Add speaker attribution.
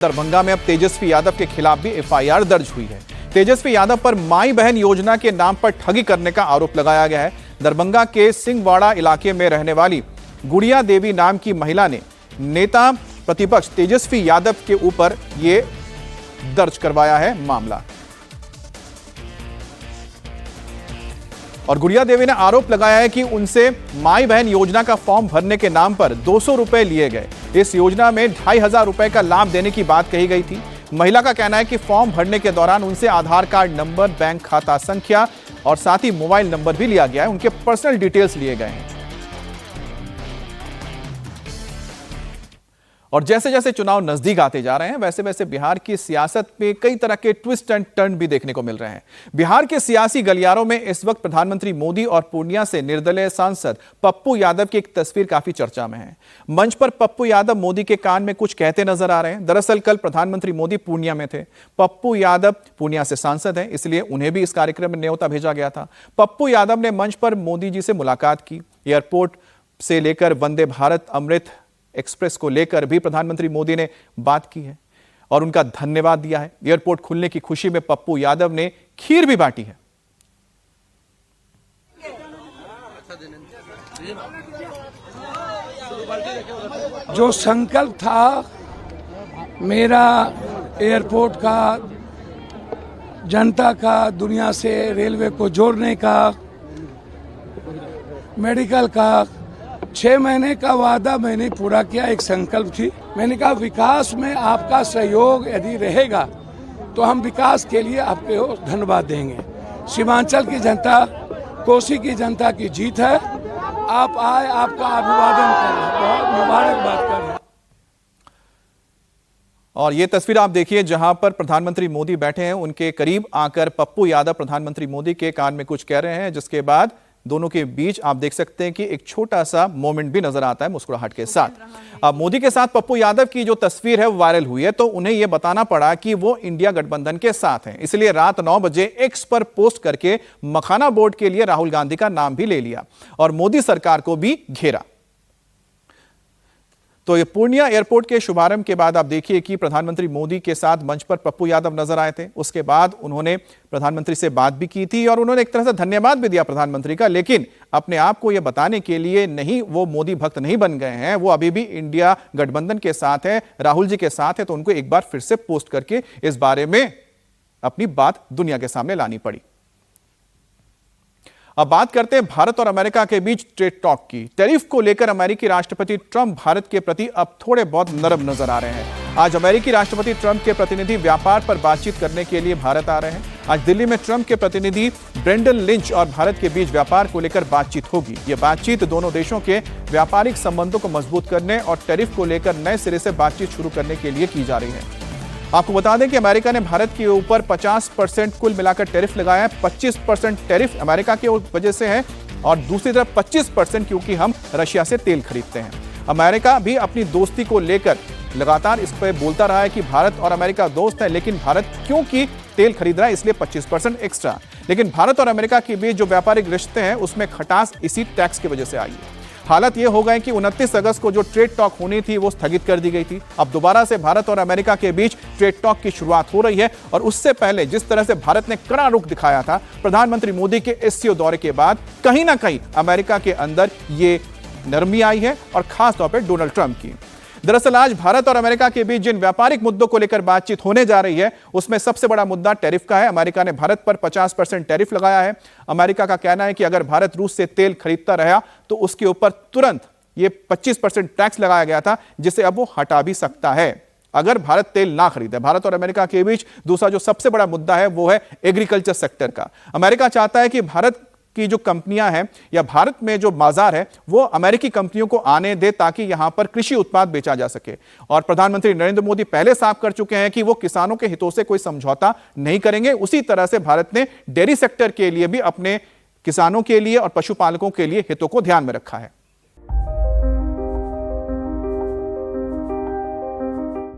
Speaker 1: दरभंगा में अब तेजस्वी यादव के खिलाफ भी एफआईआर दर्ज हुई है। तेजस्वी यादव पर माई बहन योजना के नाम पर ठगी करने का आरोप लगाया गया है। दरभंगा के सिंहवाड़ा इलाके में रहने वाली गुड़िया देवी नाम की महिला ने नेता प्रतिपक्ष तेजस्वी यादव के ऊपर यह दर्ज करवाया है मामला। और गुड़िया देवी ने आरोप लगाया है कि उनसे माई बहन योजना का फॉर्म भरने के नाम पर 200 रुपए लिए गए। इस योजना में 2500 रुपए का लाभ देने की बात कही गई थी। महिला का कहना है कि फॉर्म भरने के दौरान उनसे आधार कार्ड नंबर, बैंक खाता संख्या और साथ ही मोबाइल नंबर भी लिया गया है। उनके पर्सनल डिटेल्स लिए गए हैं। और जैसे जैसे चुनाव नजदीक आते जा रहे हैं वैसे वैसे बिहार की सियासत में कई तरह के ट्विस्ट एंड टर्न भी देखने को मिल रहे हैं। बिहार के सियासी गलियारों में इस वक्त प्रधानमंत्री मोदी और पूर्णिया से निर्दलीय सांसद पप्पू यादव की एक तस्वीर काफी चर्चा में है। मंच पर पप्पू यादव मोदी के कान में कुछ कहते नजर आ रहे हैं। दरअसल कल प्रधानमंत्री मोदी पूर्णिया में थे। पप्पू यादव पूर्णिया से सांसद हैं, इसलिए उन्हें भी इस कार्यक्रम में न्योता भेजा गया था। पप्पू यादव ने मंच पर मोदी जी से मुलाकात की। एयरपोर्ट से लेकर वंदे भारत अमृत एक्सप्रेस को लेकर भी प्रधानमंत्री मोदी ने बात की है और उनका धन्यवाद दिया है। एयरपोर्ट खुलने की खुशी में पप्पू यादव ने खीर भी बांटी है।
Speaker 2: जो संकल्प था मेरा एयरपोर्ट का, जनता का, दुनिया से रेलवे को जोड़ने का, मेडिकल का, 6 महीने का वादा मैंने पूरा किया। एक संकल्प थी, मैंने कहा विकास में आपका सहयोग यदि रहेगा तो हम विकास के लिए आपको धन्यवाद देंगे। सीमांचल की जनता, कोसी की जनता की जीत है। आप आए, आपका अभिवादन करें, बहुत मुबारकबाद करें।
Speaker 1: और ये तस्वीर आप देखिए जहां पर प्रधानमंत्री मोदी बैठे हैं, उनके करीब आकर पप्पू यादव प्रधानमंत्री मोदी के कान में कुछ कह रहे हैं, जिसके बाद दोनों के बीच आप देख सकते हैं कि एक छोटा सा मोमेंट भी नजर आता है मुस्कुराहट के साथ। अब मोदी के साथ पप्पू यादव की जो तस्वीर है वो वायरल हुई है, तो उन्हें यह बताना पड़ा कि वो इंडिया गठबंधन के साथ हैं। इसलिए रात 9 बजे एक्स पर पोस्ट करके मखाना बोर्ड के लिए राहुल गांधी का नाम भी ले लिया और मोदी सरकार को भी घेरा। तो ये पूर्णिया एयरपोर्ट के शुभारंभ के बाद आप देखिए कि प्रधानमंत्री मोदी के साथ मंच पर पप्पू यादव नजर आए थे। उसके बाद उन्होंने प्रधानमंत्री से बात भी की थी और उन्होंने एक तरह से धन्यवाद भी दिया प्रधानमंत्री का, लेकिन अपने आप को यह बताने के लिए नहीं, वो मोदी भक्त नहीं बन गए हैं। वो अभी भी इंडिया गठबंधन के साथ है, राहुल जी के साथ है। तो उनको एक बार फिर से पोस्ट करके इस बारे में अपनी बात दुनिया के सामने लानी पड़ी। अब बात करते हैं भारत और अमेरिका के बीच ट्रेड टॉक की। टैरिफ को लेकर अमेरिकी राष्ट्रपति ट्रंप भारत के प्रति अब थोड़े बहुत नरम नजर आ रहे हैं। आज अमेरिकी राष्ट्रपति ट्रंप के प्रतिनिधि व्यापार पर बातचीत करने के लिए भारत आ रहे हैं। आज दिल्ली में ट्रंप के प्रतिनिधि ब्रेंडन लिंच और भारत के बीच व्यापार को लेकर बातचीत होगी। यह बातचीत दोनों देशों के व्यापारिक संबंधों को मजबूत करने और टैरिफ को लेकर नए सिरे से बातचीत शुरू करने के लिए की जा रही है। आपको बता दें कि अमेरिका ने भारत के ऊपर 50% कुल मिलाकर टैरिफ लगाया है। 25% टैरिफ अमेरिका की वजह से है और दूसरी तरफ 25% क्योंकि हम रशिया से तेल खरीदते हैं। अमेरिका भी अपनी दोस्ती को लेकर लगातार इस पर बोलता रहा है कि भारत और अमेरिका दोस्त है, लेकिन भारत क्योंकि तेल खरीद रहा है इसलिए 25% एक्स्ट्रा। लेकिन भारत और अमेरिका के बीच जो व्यापारिक रिश्ते हैं उसमें खटास इसी टैक्स की वजह से आई है। हालत यह हो गए कि 29 अगस्त को जो ट्रेड टॉक होनी थी वो स्थगित कर दी गई थी। अब दोबारा से भारत और अमेरिका के बीच ट्रेड टॉक की शुरुआत हो रही है और उससे पहले जिस तरह से भारत ने कड़ा रुख दिखाया था प्रधानमंत्री मोदी के एससीओ दौरे के बाद, कहीं ना कहीं अमेरिका के अंदर ये नरमी आई है और खास तौर पर डोनाल्ड ट्रंप की। दरअसल आज भारत और अमेरिका के बीच जिन व्यापारिक मुद्दों को लेकर बातचीत होने जा रही है उसमें सबसे बड़ा मुद्दा टैरिफ का है। अमेरिका ने भारत पर 50% टैरिफ लगाया है। अमेरिका का कहना है कि अगर भारत रूस से तेल खरीदता रहा तो उसके ऊपर तुरंत ये 25% टैक्स लगाया गया था, जिसे अब वो हटा भी सकता है अगर भारत तेल ना खरीदे। भारत और अमेरिका के बीच दूसरा जो सबसे बड़ा मुद्दा है वो है एग्रीकल्चर सेक्टर का। अमेरिका चाहता है कि भारत की जो कंपनियां हैं या भारत में जो बाजार है वो अमेरिकी कंपनियों को आने दे ताकि यहां पर कृषि उत्पाद बेचा जा सके। और प्रधानमंत्री नरेंद्र मोदी पहले साफ कर चुके हैं कि वो किसानों के हितों से कोई समझौता नहीं करेंगे। उसी तरह से भारत ने डेयरी सेक्टर के लिए भी अपने किसानों के लिए और पशुपालकों के लिए हितों को ध्यान में रखा है।